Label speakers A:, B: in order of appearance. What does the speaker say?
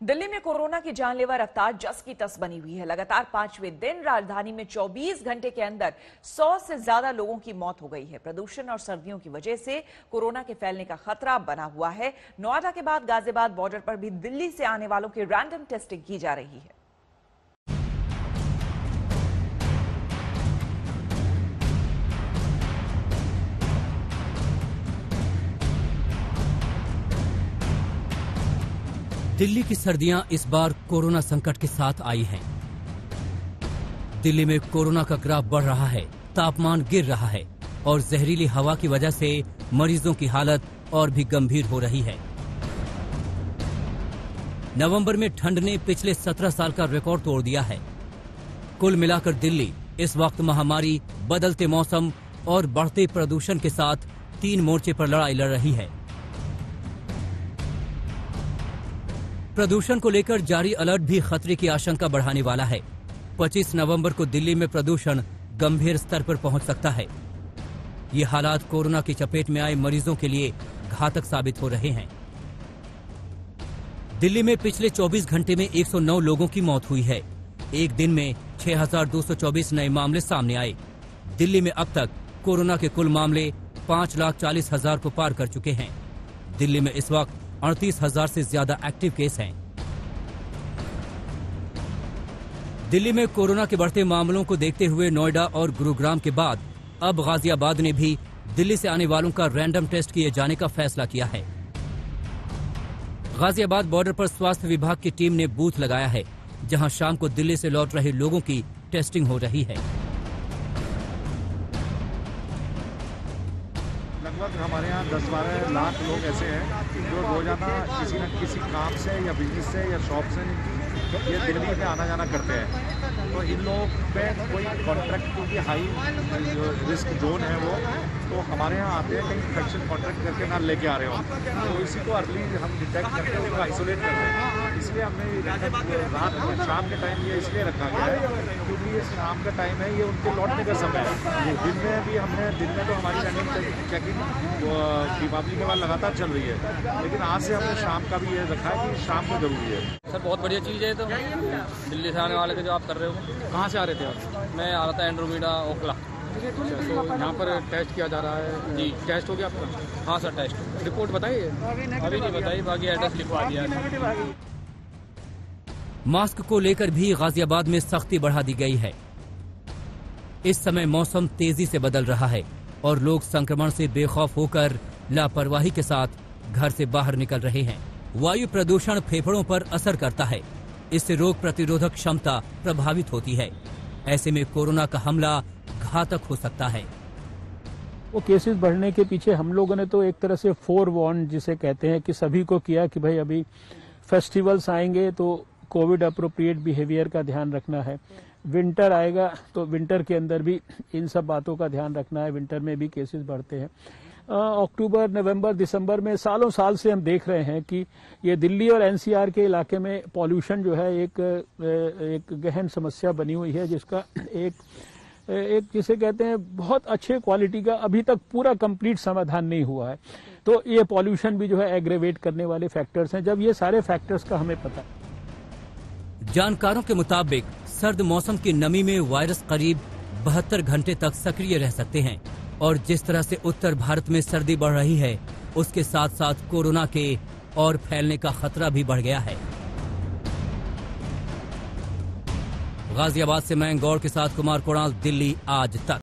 A: दिल्ली में कोरोना की जानलेवा रफ्तार जस की तस बनी हुई है। लगातार 5वें दिन राजधानी में 24 घंटे के अंदर 100 से ज्यादा लोगों की मौत हो गई है। प्रदूषण और सर्दियों की वजह से कोरोना के फैलने का खतरा बना हुआ है। नोएडा के बाद गाजियाबाद बॉर्डर पर भी दिल्ली से आने वालों की रैंडम टेस्टिंग की जा रही है।
B: दिल्ली की सर्दियां इस बार कोरोना संकट के साथ आई हैं। दिल्ली में कोरोना का ग्राफ बढ़ रहा है, तापमान गिर रहा है और जहरीली हवा की वजह से मरीजों की हालत और भी गंभीर हो रही है। नवंबर में ठंड ने पिछले 17 साल का रिकॉर्ड तोड़ दिया है। कुल मिलाकर दिल्ली इस वक्त महामारी, बदलते मौसम और बढ़ते प्रदूषण के साथ 3 मोर्चे पर लड़ाई लड़ रही है। प्रदूषण को लेकर जारी अलर्ट भी खतरे की आशंका बढ़ाने वाला है। 25 नवंबर को दिल्ली में प्रदूषण गंभीर स्तर पर पहुंच सकता है। ये हालात कोरोना की चपेट में आए मरीजों के लिए घातक साबित हो रहे हैं। दिल्ली में पिछले 24 घंटे में 109 लोगों की मौत हुई है। एक दिन में 6,224 नए मामले सामने आए। दिल्ली में अब तक कोरोना के कुल मामले 5,40,000 को पार कर चुके हैं। दिल्ली में इस वक्त 38,000 से ज्यादा एक्टिव केस हैं। दिल्ली में कोरोना के बढ़ते मामलों को देखते हुए नोएडा और गुरुग्राम के बाद अब गाजियाबाद ने भी दिल्ली से आने वालों का रैंडम टेस्ट किए जाने का फैसला किया है। गाजियाबाद बॉर्डर पर स्वास्थ्य विभाग की टीम ने बूथ लगाया है, जहां शाम को दिल्ली से लौट रहे लोगों की टेस्टिंग हो रही है।
C: लगभग हमारे यहाँ 10-12 लाख लोग ऐसे हैं जो रोजाना किसी न किसी काम से या बिजनेस से या शॉप से ये दिल्ली में आना जाना करते हैं। तो इन लोगों पे कोई कॉन्ट्रैक्ट, क्योंकि हाई रिस्क जोन है वो, तो हमारे यहाँ आते हैं कहीं इन्फेक्शन कॉन्ट्रैक्ट करके ना लेके आ रहे हो, तो इसी को अर्ली हम डिटेक्ट करके उनको आइसोलेट करते हैं। इसलिए हमने रात में शाम के टाइम ये इसलिए रखा गया है क्योंकि ये शाम का टाइम है, ये उनके लौटने का समय है। दिन में भी हमने दिन में तो हमारी रैंडम चेकिंग दीपावली के बाद लगातार चल रही है, लेकिन आज से हमने शाम का भी ये रखा है कि शाम को जरूरी है।
D: सर बहुत बढ़िया चीज़ है। तो दिल्ली से आने वाले के जो आप कर रहे हो,
E: कहाँ से आ रहे थे आप?
D: मैं आ रहा था एंड्रोमेडा ओखला।
E: तो यहाँ पर टेस्ट किया जा रहा है
D: जी।
E: टेस्ट हो गया आपका?
D: हाँ सर, टेस्ट
E: रिपोर्ट बताइए।
D: अभी नहीं बताई, बाकी एड्रेस लिखवा दिया है।
B: मास्क को लेकर भी गाजियाबाद में सख्ती बढ़ा दी गई है। इस समय मौसम तेजी से बदल रहा है और लोग संक्रमण से बेखौफ होकर लापरवाही के साथ घर से बाहर निकल रहे हैं। वायु प्रदूषण फेफड़ों पर असर करता है, इससे रोग प्रतिरोधक क्षमता प्रभावित होती है। ऐसे में कोरोना का हमला घातक हो सकता है।
F: वो केसेस बढ़ने के पीछे हम लोगों ने तो एक तरह से फोरवॉर्न जिसे कहते हैं कि सभी को किया कि भाई अभी फेस्टिवल्स आएंगे तो कोविड अप्रोप्रिएट बिहेवियर का ध्यान रखना है। विंटर आएगा तो विंटर के अंदर भी इन सब बातों का ध्यान रखना है। विंटर में भी केसेस बढ़ते हैं। अक्टूबर, नवंबर, दिसंबर में सालों साल से हम देख रहे हैं कि ये दिल्ली और एनसीआर के इलाके में पॉल्यूशन जो है एक गहन समस्या बनी हुई है, जिसका एक जिसे कहते हैं बहुत अच्छे क्वालिटी का अभी तक पूरा कंप्लीट समाधान नहीं हुआ है। तो ये पॉल्यूशन भी जो है एग्रेवेट करने वाले फैक्टर्स हैं। जब ये सारे फैक्टर्स का हमें पता,
B: जानकारों के मुताबिक सर्द मौसम की नमी में वायरस करीब 72 घंटे तक सक्रिय रह सकते हैं और जिस तरह से उत्तर भारत में सर्दी बढ़ रही है, उसके साथ साथ कोरोना के और फैलने का खतरा भी बढ़ गया है। गाजियाबाद से मैं गौर के साथ कुमार कोणाल, दिल्ली आज तक।